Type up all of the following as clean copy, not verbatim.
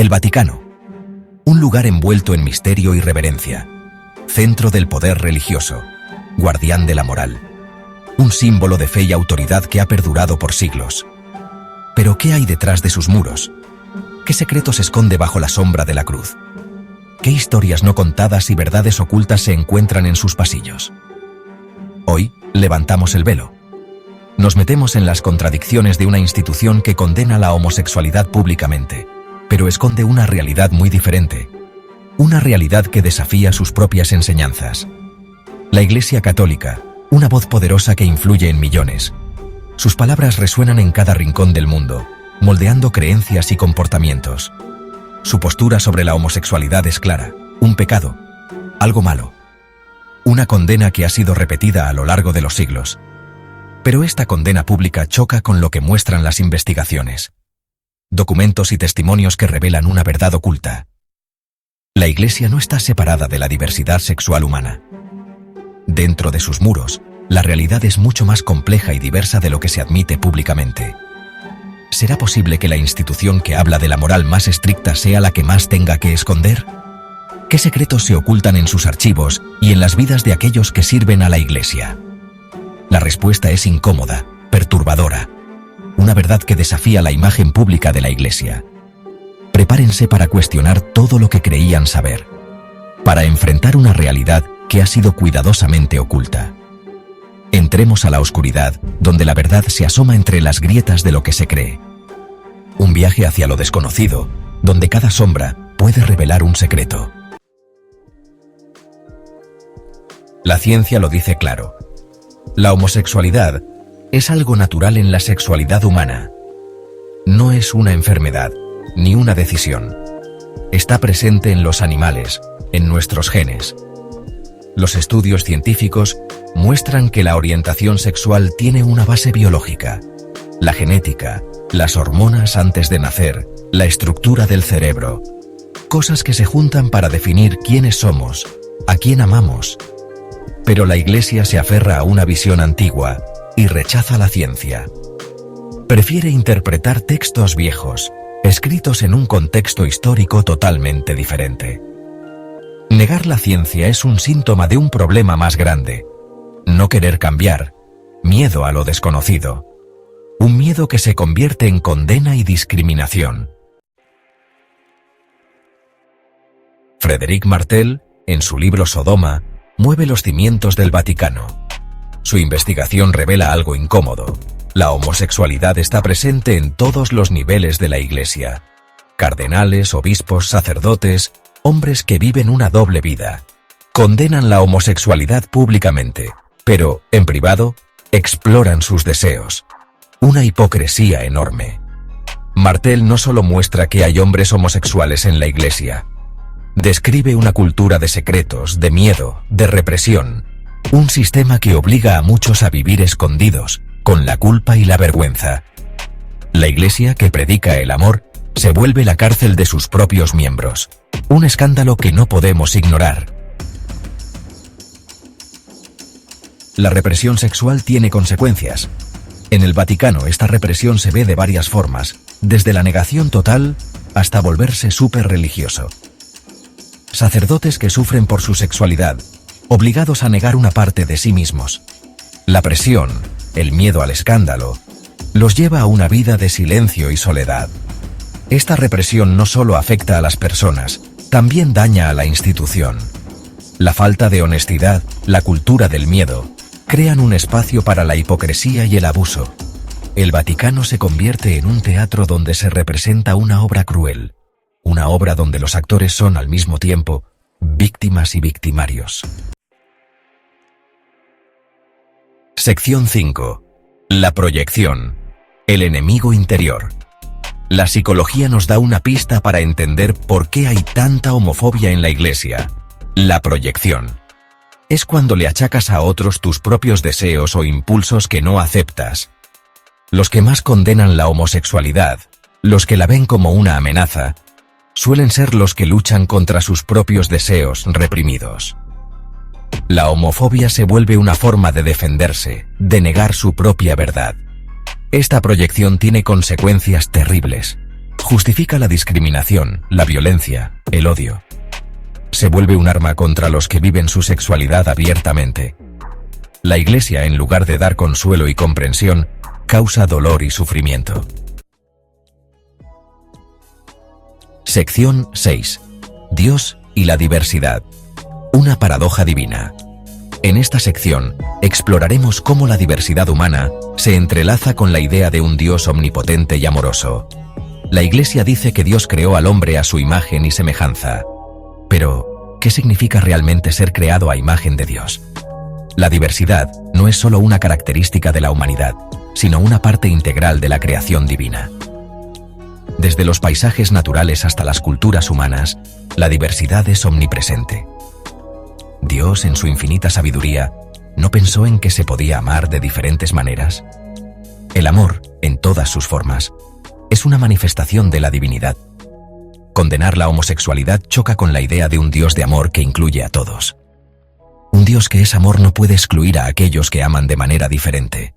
El Vaticano. Un lugar envuelto en misterio y reverencia. Centro del poder religioso. Guardián de la moral. Un símbolo de fe y autoridad que ha perdurado por siglos. Pero ¿qué hay detrás de sus muros? ¿Qué secreto se esconde bajo la sombra de la cruz? ¿Qué historias no contadas y verdades ocultas se encuentran en sus pasillos? Hoy, levantamos el velo. Nos metemos en las contradicciones de una institución que condena la homosexualidad públicamente, pero esconde una realidad muy diferente. Una realidad que desafía sus propias enseñanzas. La Iglesia Católica, una voz poderosa que influye en millones. Sus palabras resuenan en cada rincón del mundo, moldeando creencias y comportamientos. Su postura sobre la homosexualidad es clara: un pecado, algo malo. Una condena que ha sido repetida a lo largo de los siglos. Pero esta condena pública choca con lo que muestran las investigaciones. Documentos y testimonios que revelan una verdad oculta. La Iglesia no está separada de la diversidad sexual humana. Dentro de sus muros, la realidad es mucho más compleja y diversa de lo que se admite públicamente. ¿Será posible que la institución que habla de la moral más estricta sea la que más tenga que esconder? ¿Qué secretos se ocultan en sus archivos y en las vidas de aquellos que sirven a la Iglesia? La respuesta es incómoda, perturbadora. Una verdad que desafía la imagen pública de la Iglesia. Prepárense para cuestionar todo lo que creían saber. Para enfrentar una realidad que ha sido cuidadosamente oculta. Entremos a la oscuridad, donde la verdad se asoma entre las grietas de lo que se cree. Un viaje hacia lo desconocido, donde cada sombra puede revelar un secreto. La ciencia lo dice claro. La homosexualidad es algo natural en la sexualidad humana. No es una enfermedad, ni una decisión. Está presente en los animales, en nuestros genes. Los estudios científicos muestran que la orientación sexual tiene una base biológica. La genética, las hormonas antes de nacer, la estructura del cerebro. Cosas que se juntan para definir quiénes somos, a quién amamos. Pero la Iglesia se aferra a una visión antigua y rechaza la ciencia. Prefiere interpretar textos viejos, escritos en un contexto histórico totalmente diferente. Negar la ciencia es un síntoma de un problema más grande. No querer cambiar, miedo a lo desconocido. Un miedo que se convierte en condena y discriminación. Frédéric Martel, en su libro Sodoma, mueve los cimientos del Vaticano. Su investigación revela algo incómodo. La homosexualidad está presente en todos los niveles de la Iglesia. Cardenales, obispos, sacerdotes, hombres que viven una doble vida. Condenan la homosexualidad públicamente, pero, en privado, exploran sus deseos. Una hipocresía enorme. Martel no solo muestra que hay hombres homosexuales en la Iglesia. Describe una cultura de secretos, de miedo, de represión. Un sistema que obliga a muchos a vivir escondidos, con la culpa y la vergüenza. La Iglesia, que predica el amor, se vuelve la cárcel de sus propios miembros. Un escándalo que no podemos ignorar. La represión sexual tiene consecuencias. En el Vaticano esta represión se ve de varias formas, desde la negación total hasta volverse súper religioso. Sacerdotes que sufren por su sexualidad, obligados a negar una parte de sí mismos. La presión, el miedo al escándalo, los lleva a una vida de silencio y soledad. Esta represión no solo afecta a las personas, también daña a la institución. La falta de honestidad, la cultura del miedo, crean un espacio para la hipocresía y el abuso. El Vaticano se convierte en un teatro donde se representa una obra cruel. Una obra donde los actores son al mismo tiempo víctimas y victimarios. Sección 5. La proyección. El enemigo interior. La psicología nos da una pista para entender por qué hay tanta homofobia en la Iglesia. La proyección. Es cuando le achacas a otros tus propios deseos o impulsos que no aceptas. Los que más condenan la homosexualidad, los que la ven como una amenaza, suelen ser los que luchan contra sus propios deseos reprimidos. La homofobia se vuelve una forma de defenderse, de negar su propia verdad. Esta proyección tiene consecuencias terribles. Justifica la discriminación, la violencia, el odio. Se vuelve un arma contra los que viven su sexualidad abiertamente. La Iglesia, en lugar de dar consuelo y comprensión, causa dolor y sufrimiento. Sección 6. Dios y la diversidad. Una paradoja divina. En esta sección, exploraremos cómo la diversidad humana se entrelaza con la idea de un Dios omnipotente y amoroso. La Iglesia dice que Dios creó al hombre a su imagen y semejanza. Pero, ¿qué significa realmente ser creado a imagen de Dios? La diversidad no es solo una característica de la humanidad, sino una parte integral de la creación divina. Desde los paisajes naturales hasta las culturas humanas, la diversidad es omnipresente. Dios, en su infinita sabiduría, ¿no pensó en que se podía amar de diferentes maneras? El amor, en todas sus formas, es una manifestación de la divinidad. Condenar la homosexualidad choca con la idea de un Dios de amor que incluye a todos. Un Dios que es amor no puede excluir a aquellos que aman de manera diferente.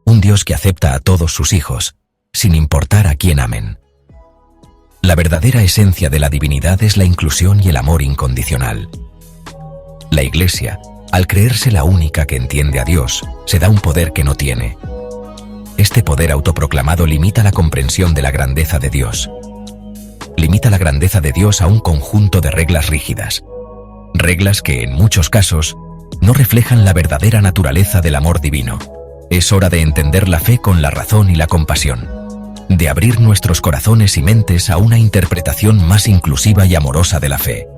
Un Dios que acepta a todos sus hijos, sin importar a quién amen. La verdadera esencia de la divinidad es la inclusión y el amor incondicional. La Iglesia, al creerse la única que entiende a Dios, se da un poder que no tiene. Este poder autoproclamado limita la comprensión de la grandeza de Dios. Limita la grandeza de Dios a un conjunto de reglas rígidas. Reglas que, en muchos casos, no reflejan la verdadera naturaleza del amor divino. Es hora de entender la fe con la razón y la compasión. De abrir nuestros corazones y mentes a una interpretación más inclusiva y amorosa de la fe.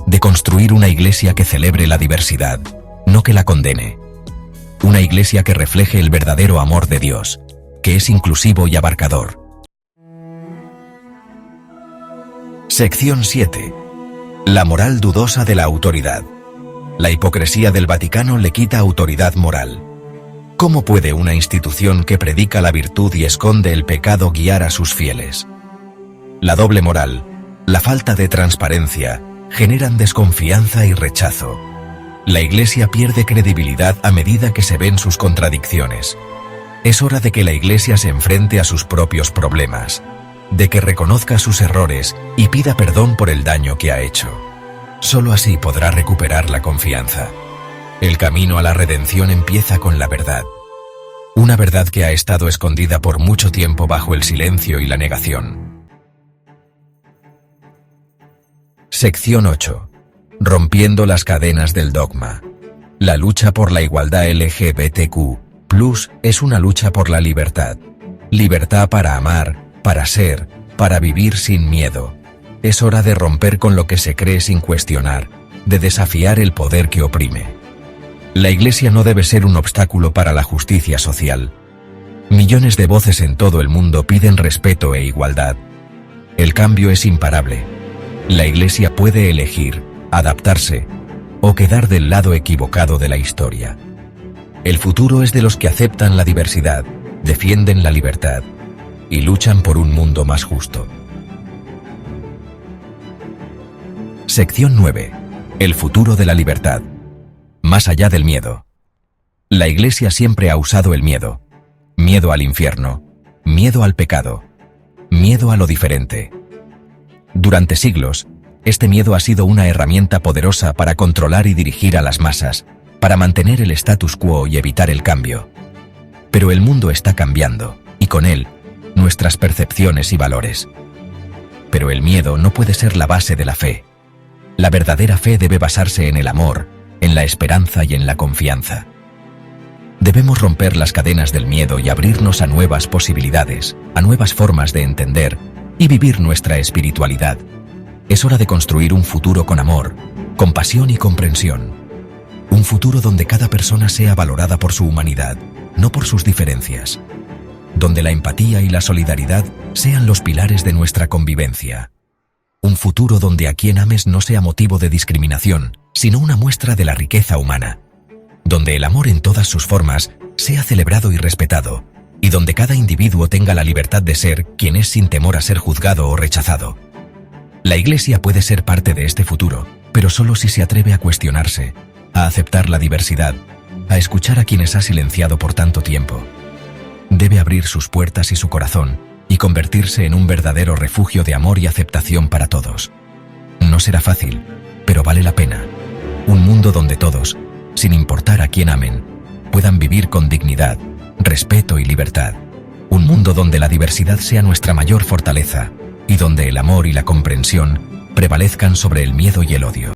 De construir una Iglesia que celebre la diversidad, no que la condene. Una Iglesia que refleje el verdadero amor de Dios, que es inclusivo y abarcador. Sección 7. La moral dudosa de la autoridad. La hipocresía del Vaticano le quita autoridad moral. ¿Cómo puede una institución que predica la virtud y esconde el pecado guiar a sus fieles? La doble moral, la falta de transparencia, generan desconfianza y rechazo. La Iglesia pierde credibilidad a medida que se ven sus contradicciones. Es hora de que la Iglesia se enfrente a sus propios problemas, de que reconozca sus errores y pida perdón por el daño que ha hecho. Solo así podrá recuperar la confianza. El camino a la redención empieza con la verdad. Una verdad que ha estado escondida por mucho tiempo bajo el silencio y la negación. Sección 8. Rompiendo las cadenas del dogma. La lucha por la igualdad LGBTQ+ es una lucha por la libertad. Libertad para amar, para ser, para vivir sin miedo. Es hora de romper con lo que se cree sin cuestionar, de desafiar el poder que oprime. La Iglesia no debe ser un obstáculo para la justicia social. Millones de voces en todo el mundo piden respeto e igualdad. El cambio es imparable. La Iglesia puede elegir, adaptarse, o quedar del lado equivocado de la historia. El futuro es de los que aceptan la diversidad, defienden la libertad y luchan por un mundo más justo. Sección 9. El futuro de la libertad. Más allá del miedo. La Iglesia siempre ha usado el miedo. Miedo al infierno, miedo al pecado, miedo a lo diferente. Durante siglos, este miedo ha sido una herramienta poderosa para controlar y dirigir a las masas, para mantener el status quo y evitar el cambio. Pero el mundo está cambiando, y con él, nuestras percepciones y valores. Pero el miedo no puede ser la base de la fe. La verdadera fe debe basarse en el amor, en la esperanza y en la confianza. Debemos romper las cadenas del miedo y abrirnos a nuevas posibilidades, a nuevas formas de entender y vivir nuestra espiritualidad. Es hora de construir un futuro con amor, compasión y comprensión. Un futuro donde cada persona sea valorada por su humanidad, no por sus diferencias. Donde la empatía y la solidaridad sean los pilares de nuestra convivencia. Un futuro donde a quien ames no sea motivo de discriminación, sino una muestra de la riqueza humana. Donde el amor en todas sus formas sea celebrado y respetado, y donde cada individuo tenga la libertad de ser quien es sin temor a ser juzgado o rechazado. La Iglesia puede ser parte de este futuro, pero solo si se atreve a cuestionarse, a aceptar la diversidad, a escuchar a quienes ha silenciado por tanto tiempo. Debe abrir sus puertas y su corazón y convertirse en un verdadero refugio de amor y aceptación para todos. No será fácil, pero vale la pena. Un mundo donde todos, sin importar a quién amen, puedan vivir con dignidad, respeto y libertad. Un mundo donde la diversidad sea nuestra mayor fortaleza y donde el amor y la comprensión prevalezcan sobre el miedo y el odio.